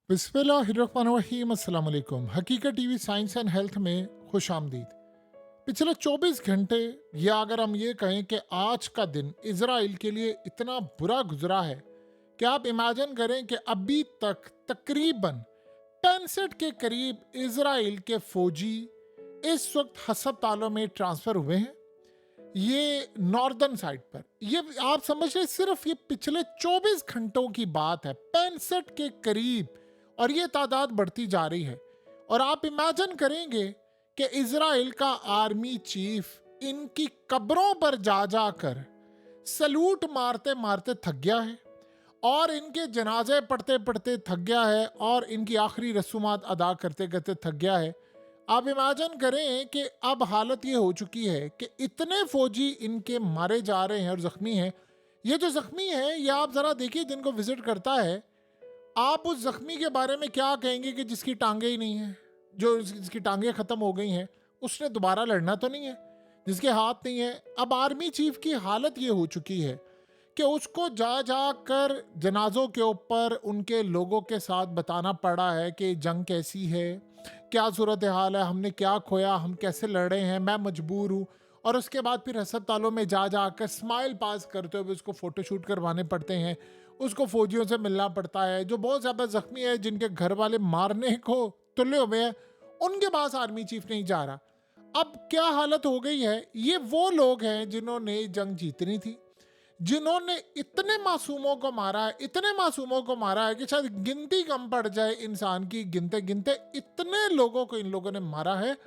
बिस्मिल्लाहिर्रहमानिर्रहीम। अस्सलाम वालेकुम। हकीकत टीवी साइंस एंड हेल्थ में खुश आमदीद। पिछले 24 घंटे या अगर हम ये कहें कि आज का दिन इजराइल के लिए इतना बुरा गुजरा है कि आप इमेजिन करें कि अभी तक तकरीबन 65 के करीब इजराइल के फौजी इस वक्त हस्पतालों में ट्रांसफर हुए हैं। ये नॉर्दर्न साइड पर, ये आप समझ रहे, सिर्फ ये पिछले 24 घंटों की बात है, 65 के करीब। और ये तादाद बढ़ती जा रही है। और आप इमेजिन करेंगे कि इजराइल का आर्मी चीफ इनकी कब्रों पर जा जाकर सलूट मारते मारते थक गया है और इनके जनाजे पढ़ते पढ़ते थक गया है और इनकी आखिरी रसूमात अदा करते करते थक गया है। आप इमेजिन करें कि अब हालत ये हो चुकी है कि इतने फौजी इनके मारे जा रहे हैं और जख्मी हैं। ये जो जख्मी है, ये आप जरा देखिए, जिनको विजिट करता है, आप उस जख्मी के बारे में क्या कहेंगे कि जिसकी टांगे ही नहीं है, जो जिसकी टांगे खत्म हो गई हैं, उसने दोबारा लड़ना तो नहीं है, जिसके हाथ नहीं है। अब आर्मी चीफ की हालत ये हो चुकी है कि उसको जा जा कर जनाजों के ऊपर उनके लोगों के साथ बताना पड़ा है कि जंग कैसी है, क्या सूरत हाल है, हमने क्या खोया, हम कैसे लड़े हैं, मैं मजबूर हूँ। और उसके बाद फिर अस्पतालों में जा जाकर स्माइल पास करते हुए उसको फोटोशूट करवाने पड़ते हैं, उसको फौजियों से मिलना पड़ता है जो बहुत ज़्यादा जख्मी है, जिनके घर वाले मारने को तुले हुए हैं, उनके पास आर्मी चीफ नहीं जा रहा। अब क्या हालत हो गई है, ये वो लोग हैं जिन्होंने जंग जीतनी थी, जिन्होंने इतने मासूमों को मारा है, इतने मासूमों को मारा है कि शायद गिनती कम पड़ जाए इंसान की, गिनते गिनते इतने लोगों को इन लोगों ने मारा है।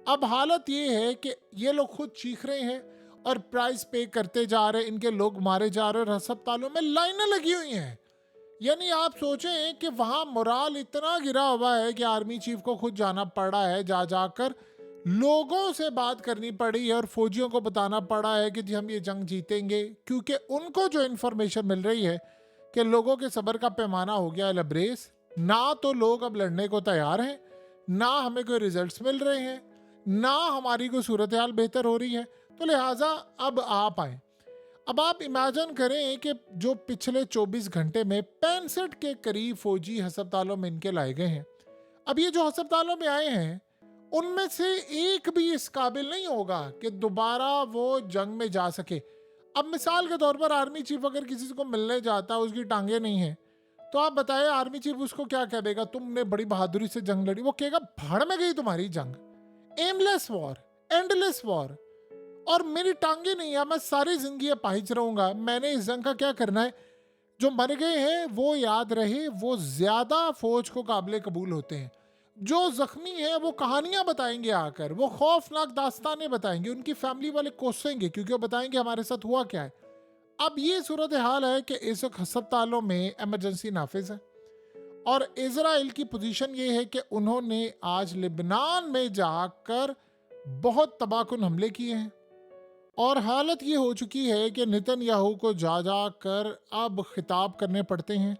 अब हालत ये है कि ये लोग खुद चीख रहे हैं और प्राइस पे करते जा रहे हैं, इनके लोग मारे जा रहे हैं और अस्पतालों में लाइनें लगी हुई हैं। यानी आप सोचें कि वहां मोराल इतना गिरा हुआ है कि आर्मी चीफ को खुद जाना पड़ा है, जा जाकर लोगों से बात करनी पड़ी है और फौजियों को बताना पड़ा है कि जी हम ये जंग जीतेंगे, क्योंकि उनको जो इन्फॉर्मेशन मिल रही है कि लोगों के सब्र का पैमाना हो गया है लबरेज। ना तो लोग अब लड़ने को तैयार हैं, ना हमें कोई रिजल्ट्स मिल रहे हैं, ना हमारी कोई सूरत हाल बेहतर हो रही है। तो लिहाजा अब आप आए। अब आप इमेजिन करें कि जो पिछले 24 घंटे में 65 के करीब फौजी अस्पतालों में इनके लाए गए हैं। अब ये जो अस्पतालों में आए हैं, उनमें से एक भी इस काबिल नहीं होगा कि दोबारा वो जंग में जा सके। अब मिसाल के तौर पर आर्मी चीफ अगर किसी को मिलने जाता है, उसकी टांगे नहीं है, तो आप बताएं आर्मी चीफ उसको क्या कह देगा? तुमने बड़ी बहादुरी से जंग लड़ी। वो कहेगा भाड़ में गई तुम्हारी जंग, एमलेस वॉर, एंडलेस वॉर, और मेरी टांगे नहीं है, मैं सारी जिंदगी अपाहिज रहूंगा, मैंने इस जंग का क्या करना है? जो मर गए हैं वो याद रहे, वो ज्यादा फौज को काबिल कबूल होते हैं। जो जख्मी है वो कहानियां बताएंगे आकर, वो खौफनाक दास्तानें बताएंगे, उनकी फैमिली वाले कोसेंगे क्योंकि वो बताएंगे हमारे साथ हुआ क्या है। अब ये सूरत हाल है कि इस वक्त अस्पतालों में इमरजेंसी नाफिज है और इजराइल की पोजीशन ये है कि उन्होंने आज लिबनान में जाकर बहुत तबाहकुन हमले किए हैं और हालत ये हो चुकी है कि नेतन्याहू को जा जाकर अब खिताब करने पड़ते हैं,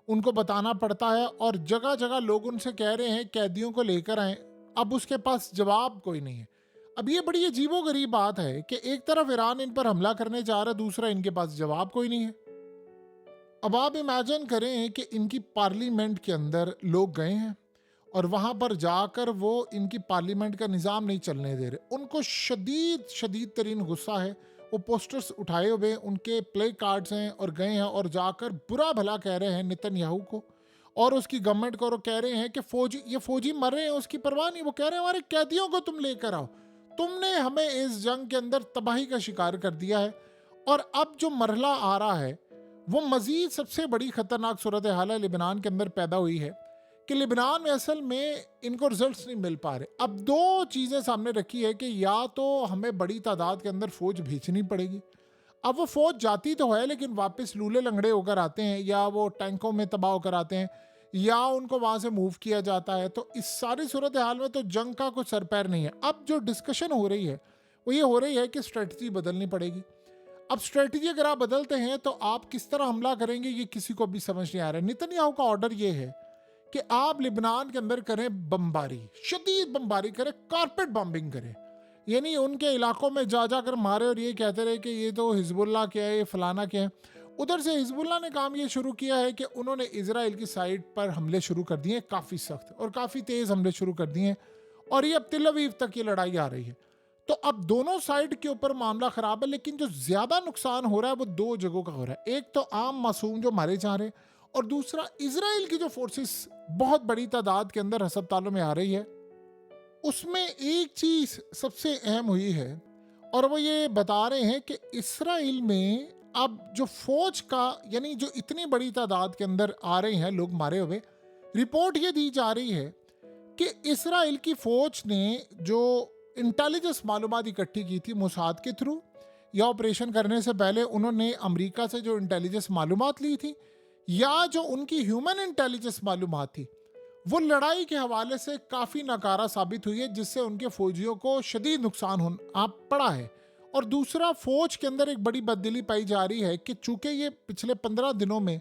उनको बताना पड़ता है और जगह जगह लोग उनसे कह रहे हैं कैदियों को लेकर आए। अब उसके पास जवाब कोई नहीं है। अब ये बड़ी अजीबोगरीब बात है कि एक तरफ ईरान इन पर हमला करने जा रहा है, दूसरा इनके पास जवाब कोई नहीं है। अब आप इमेजिन करें कि इनकी पार्लियामेंट के अंदर लोग गए हैं और वहां पर जाकर वो इनकी पार्लियामेंट का निज़ाम नहीं चलने दे रहे। उनको शदीद शदीद तरीन गुस्सा है। वो पोस्टर्स उठाए हुए, उनके प्ले कार्ड्स हैं और गए हैं और जाकर बुरा भला कह रहे हैं नेतन्याहू को और उसकी गवर्नमेंट को। और कह रहे हैं कि ये फौजी मर रहे हैं, उसकी परवाह नहीं। वो कह रहे हैं हमारे कैदियों को तुम लेकर आओ, तुमने हमें इस जंग के अंदर तबाही का शिकार कर दिया है। और अब जो मरहला आ रहा है वो मजीद सबसे बड़ी खतरनाक सूरत हाल है लिबनान के अंदर पैदा हुई है कि लिबनान में असल में इनको रिजल्ट्स नहीं मिल पा रहे। अब दो चीज़ें सामने रखी है कि या तो हमें बड़ी तादाद के अंदर फौज भेजनी पड़ेगी। अब वो फौज जाती तो है लेकिन वापस लूले लंगड़े होकर आते हैं, या वो टैंकों में तबाह होकर आते हैं, या उनको वहाँ से मूव किया जाता है। तो इस सारी सूरत हाल में तो जंग का कुछ सर पैर नहीं है। अब जो डिस्कशन हो रही है वो ये हो रही है कि स्ट्रेटजी बदलनी पड़ेगी। अब स्ट्रेटजी अगर आप बदलते हैं तो आप किस तरह हमला करेंगे ये किसी को भी समझ नहीं आ रहा है। नेतन्याहू का ऑर्डर ये है कि आप लिबनान के अंदर करें बमबारी, शदीद बमबारी करें, कारपेट बॉम्बिंग करें, यानी उनके इलाकों में जा जाकर मारे और ये कहते रहे कि ये तो हिजबुल्लाह क्या है, ये फलाना क्या है। उधर से हिजबुल्लाह ने काम ये शुरू किया है कि उन्होंने इजराइल की साइड पर हमले शुरू कर दिए, काफ़ी सख्त और काफ़ी तेज़ हमले शुरू कर दिए, और ये अब तिल अवीव तक ये लड़ाई आ रही है। तो अब दोनों साइड के ऊपर मामला खराब है, लेकिन जो ज़्यादा नुकसान हो रहा है वो दो जगहों का हो रहा है। एक तो आम मासूम जो मारे जा रहे हैं, और दूसरा इजराइल की जो फोर्सेस बहुत बड़ी तादाद के अंदर अस्पतालों में आ रही है। उसमें एक चीज़ सबसे अहम हुई है, और वो ये बता रहे हैं कि इसराइल में अब जो फौज का, यानी जो इतनी बड़ी तादाद के अंदर आ रहे हैं लोग मारे हुए, रिपोर्ट ये दी जा रही है कि इसराइल की फौज ने जो इंटेलिजेंस मालूमात इकट्ठी की थी मोसाद के थ्रू, या ऑपरेशन करने से पहले उन्होंने अमेरिका से जो इंटेलिजेंस मालूमात ली थी, या जो उनकी ह्यूमन इंटेलिजेंस मालूमात थी, वो लड़ाई के हवाले से काफ़ी नाकारा साबित हुई है, जिससे उनके फौजियों को शदीद नुकसान होना पड़ा है। और दूसरा, फौज के अंदर एक बड़ी बददिली पाई जा रही है कि चूंकि ये पिछले 15 दिनों में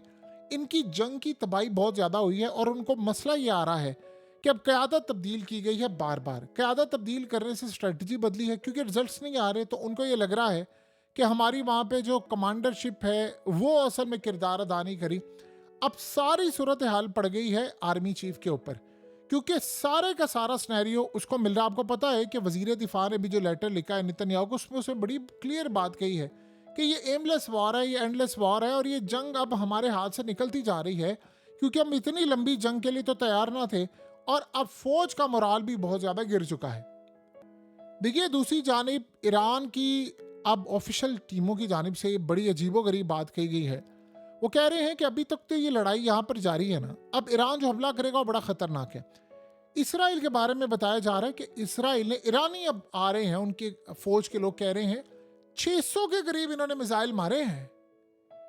इनकी जंग की तबाही बहुत ज़्यादा हुई है, और उनको मसला ये आ रहा है कि अब क़यादत तब्दील की गई है, बार बार क़यादत तब्दील करने से स्ट्रेटजी बदली है, क्योंकि रिजल्ट्स नहीं आ रहे, तो उनको ये लग रहा है कि हमारी वहाँ पे जो कमांडरशिप है वो असल में किरदार अदा नहीं करी। अब सारी सूरत हाल पड़ गई है आर्मी चीफ के ऊपर, क्योंकि सारे का सारा सिनेरियो उसको मिल रहा है। आपको पता है कि वजीर दिफा ने भी जो लेटर लिखा है नेतन्याहू को, उसमें उसने बड़ी क्लियर बात कही है कि ये एमलेस वॉर है, ये एंडलेस वॉर है, और ये जंग अब हमारे हाथ से निकलती जा रही है, क्योंकि हम इतनी लंबी जंग के लिए तो तैयार ना थे, और अब फौज का मोराल भी बहुत ज़्यादा गिर चुका है। देखिए, दूसरी जानिब ईरान की अब ऑफिशियल टीमों की जानिब से बड़ी अजीबोगरीब बात कही गई है। वो कह रहे हैं कि अभी तक तो ये लड़ाई यहाँ पर जारी है ना, अब ईरान जो हमला करेगा वो बड़ा खतरनाक है। इसराइल के बारे में बताया जा रहा है कि इसराइल ने, ईरानी अब आ रहे हैं, उनके फौज के लोग कह रहे हैं 600 के करीब इन्होंने मिसाइल मारे हैं।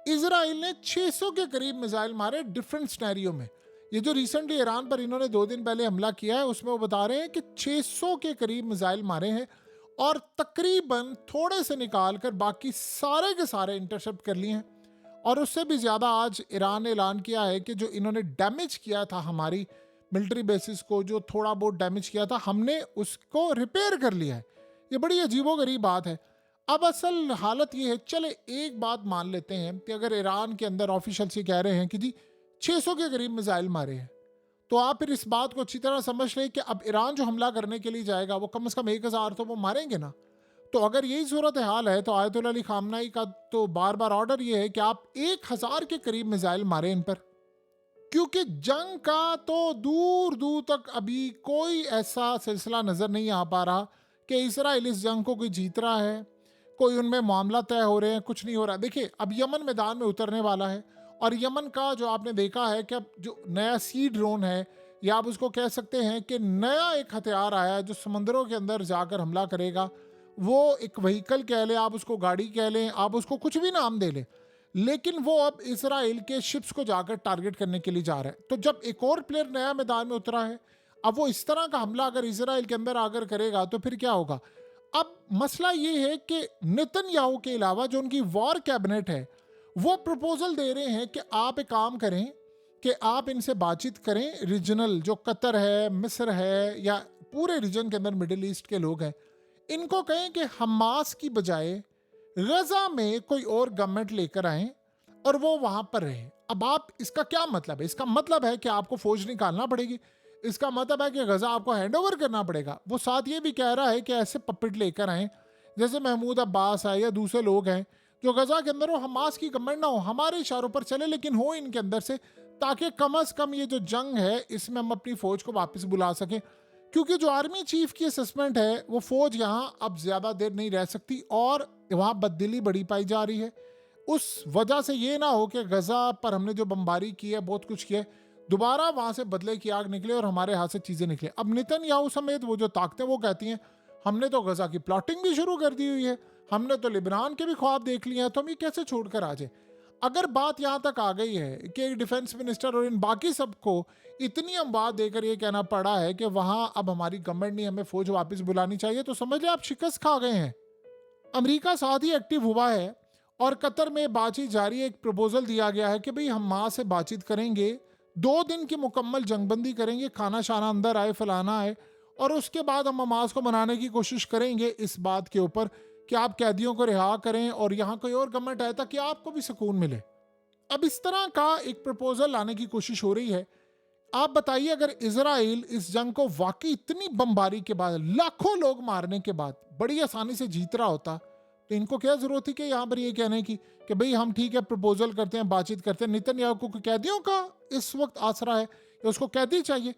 इसराइल ने 600 के करीब मिसाइल मारे डिफरेंट सिनेरियो में। ये जो रिसेंटली ईरान पर इन्होंने 2 दिन पहले हमला किया है, उसमें वो बता रहे हैं कि 600 के करीब मिसाइल मारे हैं, और तकरीबन थोड़े से निकाल कर बाकी सारे के सारे इंटरसेप्ट कर लिए हैं। और उससे भी ज़्यादा आज ईरान ने ऐलान किया है कि जो इन्होंने डैमेज किया था हमारी मिलिट्री बेसिस को, जो थोड़ा बहुत डैमेज किया था, हमने उसको रिपेयर कर लिया है। ये बड़ी अजीबोगरीब बात है। अब असल हालत ये है, चले एक बात मान लेते हैं कि अगर ईरान के अंदर ऑफिशियल से कह रहे हैं कि जी 600 के करीब मिसाइल मारे हैं, तो आप फिर इस बात को अच्छी तरह समझ लें कि अब ईरान जो हमला करने के लिए जाएगा वो कम से कम 1000 तो वो मारेंगे ना। तो अगर यही सूरत हाल है, तो आयतुल्ला अली खामनाई का तो बार बार ऑर्डर ये है कि आप 1000 के करीब मिसाइल मारें इन पर, क्योंकि जंग का तो दूर दूर तक अभी कोई ऐसा सिलसिला नज़र नहीं आ पा रहा कि इसराइल इस जंग को कोई जीत रहा है, कोई उनमें मामला तय हो रहे हैं, कुछ नहीं हो रहा। देखिए, अब यमन मैदान में उतरने वाला है, और यमन का जो आपने देखा है कि अब जो नया सी ड्रोन है, या आप उसको कह सकते हैं कि नया एक हथियार आया है जो समंदरों के अंदर जाकर हमला करेगा। वो एक व्हीकल कह लें, आप उसको गाड़ी कह लें, आप उसको कुछ भी नाम दे लें, लेकिन वो अब इसराइल के शिप्स को जाकर टारगेट करने के लिए जा रहा है। तो जब एक और प्लेयर नया मैदान में उतरा है, अब वो इस तरह का हमला अगर इसराइल के अंदर आकर करेगा तो फिर क्या होगा। अब मसला ये है कि नेतन्याहू के अलावा जो उनकी वॉर कैबिनेट है, वो प्रपोजल दे रहे हैं कि आप एक काम करें कि आप इनसे बातचीत करें, रीजनल जो कतर है, मिस्र है, या पूरे रीजन के अंदर मिडिल ईस्ट के लोग हैं, इनको कहें कि हमास की बजाय गजा में कोई और गवर्नमेंट लेकर आए और वो वहां पर रहे। अब आप, इसका क्या मतलब है? इसका मतलब है कि आपको फौज निकालना पड़ेगी, इसका मतलब है कि गजा आपको हैंड ओवर करना पड़ेगा। वो साथ ये भी कह रहा है कि ऐसे पपेट लेकर आए जैसे महमूद अब्बास है या दूसरे लोग हैं, जो गजा के अंदर हो, हमास की गवर्नमेंट ना हो, हमारे इशारों पर चले, लेकिन हो इनके अंदर से, ताकि कम से कम ये जो जंग है इसमें हम अपनी फौज को वापस बुला सकें। क्योंकि जो आर्मी चीफ की असेसमेंट है, वो फौज यहाँ अब ज्यादा देर नहीं रह सकती, और वहाँ बददिली बड़ी पाई जा रही है। उस वजह से ये ना हो कि गजा पर हमने जो बमबारी की है, बहुत कुछ किया है, दोबारा वहां से बदले की आग निकले और हमारे हाथ से चीजें निकले। अब नेतन्याहू समेत वो जो ताकतें, वो कहती हैं हमने तो गजा की प्लॉटिंग भी शुरू कर दी हुई है, हमने तो लिबनान के भी ख्वाब देख लिए हैं, तो हम ये कैसे छोड़कर आ जाए। अगर बात यहाँ तक आ गई है कि डिफेंस मिनिस्टर और इन बाकी सबको इतनी अमवाद देकर ये कहना पड़ा है कि वहाँ अब हमारी गवर्नमेंट नहीं, हमें फौज वापस बुलानी चाहिए, तो समझ लें आप शिकस्त खा गए हैं। अमेरिका साथ ही एक्टिव हुआ है, और कतर में बातचीत जारी है। एक प्रपोजल दिया गया है कि भाई हम माँ से बातचीत करेंगे, 2 दिन की मुकम्मल जंगबंदी करेंगे, खाना शाना अंदर आए, फलाना आए, और उसके बाद हम हमास को मनाने की कोशिश करेंगे इस बात के ऊपर कि आप कैदियों को रिहा करें और यहाँ कोई और गवर्नमेंट आए ताकि आपको भी सुकून मिले। अब इस तरह का एक प्रपोजल लाने की कोशिश हो रही है। आप बताइए, अगर इजराइल इस जंग को वाकई इतनी बमबारी के बाद, लाखों लोग मारने के बाद बड़ी आसानी से जीत रहा होता, तो इनको क्या जरूरत थी कि यहाँ पर ये कहने की कि भाई हम ठीक है प्रपोजल करते हैं, बातचीत करते हैं। नेतन्याहू को कैदियों का इस वक्त आसरा है, या उसको कैदी चाहिए?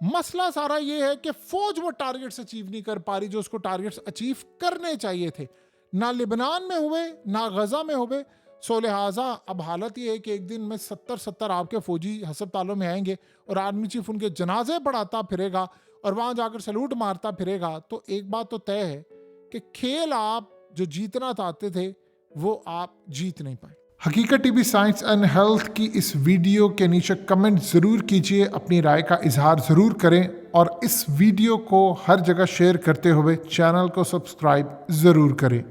मसला सारा ये है कि फौज वो टारगेट्स अचीव नहीं कर पा रही जो उसको टारगेट्स अचीव करने चाहिए थे। ना लिबनान में हुए, ना गजा में हुए। सो लिहाजा अब हालत ये है कि एक दिन में 70 आपके फौजी अस्पतालों में आएंगे और आर्मी चीफ उनके जनाजे पढ़ाता फिरेगा और वहां जाकर सैल्यूट मारता फिरेगा। तो एक बात तो तय है कि खेल आप जो जीतना चाहते थे वो आप जीत नहीं पाए। हकीकत टीवी साइंस एंड हेल्थ की इस वीडियो के नीचे कमेंट ज़रूर कीजिए, अपनी राय का इजहार ज़रूर करें और इस वीडियो को हर जगह शेयर करते हुए चैनल को सब्सक्राइब ज़रूर करें।